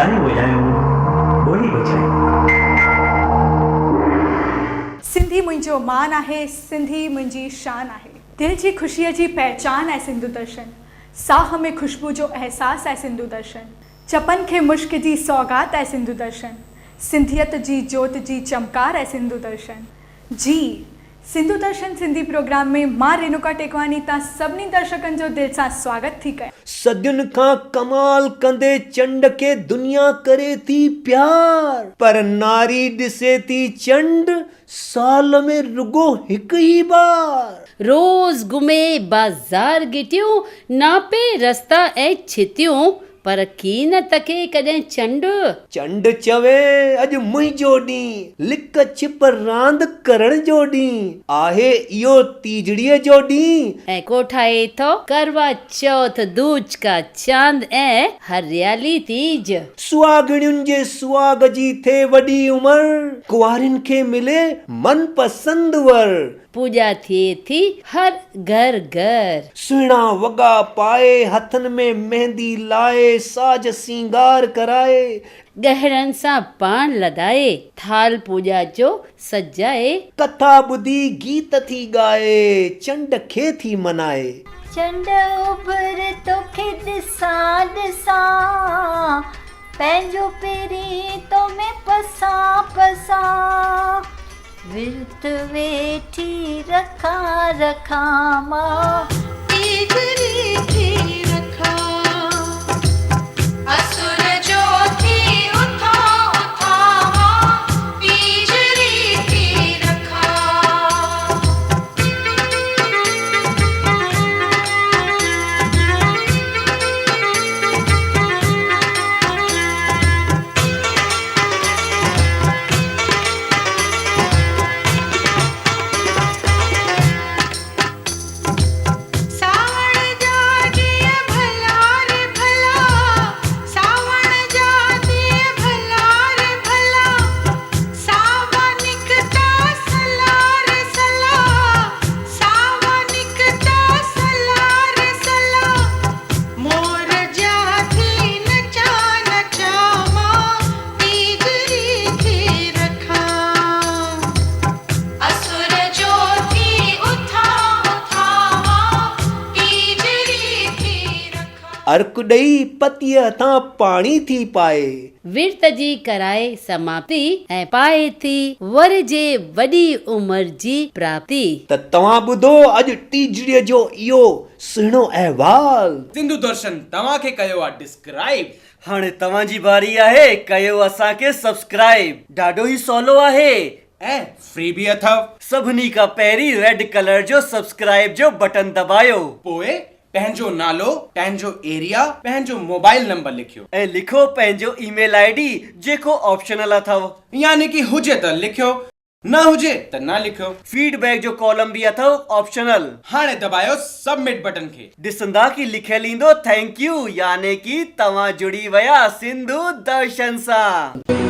ताली वॼायूं, ॿोली बचायूं। सिंधी मुंहिंजो मान आहे, सिंधी मुंहिंजी शान आहे। दिल जी ख़ुशीअ जी पहचान आहे सिंधु दर्शन। साह में ख़ुशबू जो एहसास आहे सिंधु दर्शन। चपन खे मुश्क जी सौगात आहे सिंधु दर्शन। सिंधियत जी जोत जी चमकार आहे सिंधु दर्शन। जी सिंधु दर्शन सिंधी प्रोग्राम में मां रेणुका टेकवानी तव्हां सभिनी दर्शकनि जो दिलि सां स्वागत थी कयां। सदियुनि खां कमाल कंदे चंड के दुनिया करे थी प्यार, पर नारी ॾिसे थी चंड साल में रुगो हिकु ई बार। रोज़ घुमे बाज़ार गिटियूं, नापे रस्ता ऐं छितियूं, पर की न तके कॾहिं चंड। चंड चवे अॼु मुंहिंजो ॾींहुं, लिक छिप रांदि करण जो ॾींहुं आहे इहो तीजड़ीअ जो ॾींहुं। ऐं कोठाए थो करवा चौथ, दूज का चांद ऐं हरियाली तीज। सुहागणियुनि जे सुहाग जी थे वॾी उमिरि, कुंवारियुनि खे मिले मनपसंद वर। पूॼा थिए थी हर घर घर। सुहिणा वॻा पाए, हथनि में मेहंदी लाए, साज सिंगार कराए, गहरनि सां पान लदाए, थाल पूॼा जो सजाए, कथा ॿुधी गीत थी ॻाए, चंड खे थी मनाए। चंड उभर तोखे ॾिसां ॾिसां, पंहिंजो पेरी तो में पसां पसां, विर्त वेठी रखां रखां मां, तीजड़ी थी रखां, असुर जो थी उथां उथां मां, तीजड़ी थी रखां। अर्क ॾेई पतीअ तां पाणी थी पाए, विर्त जी कराए समाप्ति ऐं पाए थी वर जे वॾी उमिरि जी प्राप्ति। त तव्हां ॿुधो अॼु टीजड़ीअ जो इहो सुहिणो अहवाल। सिंधु दर्शन तव्हां खे कयो आहे डिस्क्राइब। हाणे तव्हांजी बारी आहे, कयो असांखे सब्सक्राइब। ॾाढो ई सवलो आहे ऐं फ्री बि अथव। सभिनी खां पहिरीं रेड कलर जो सब्सक्राइब जो बटन दबायो, पोइ पंहिंजो नालो, पंहिंजो एरिया, पंहिंजो मोबाइल नंबर लिखियो ऐं लिखो पंहिंजो ईमेल आईडी जेको ऑप्शनल अथव। यानी कि हुजे त लिखियो, न हुजे त न लिखियो। फीडबैक जो कॉलम बि अथव ऑप्शनल। हाणे दबायो सबमिट बटन खे। ॾिसंदा कि लिखियल ईंदो थैंक यू, यानी कि तव्हां जुड़ी विया सिंधु दर्शन सां।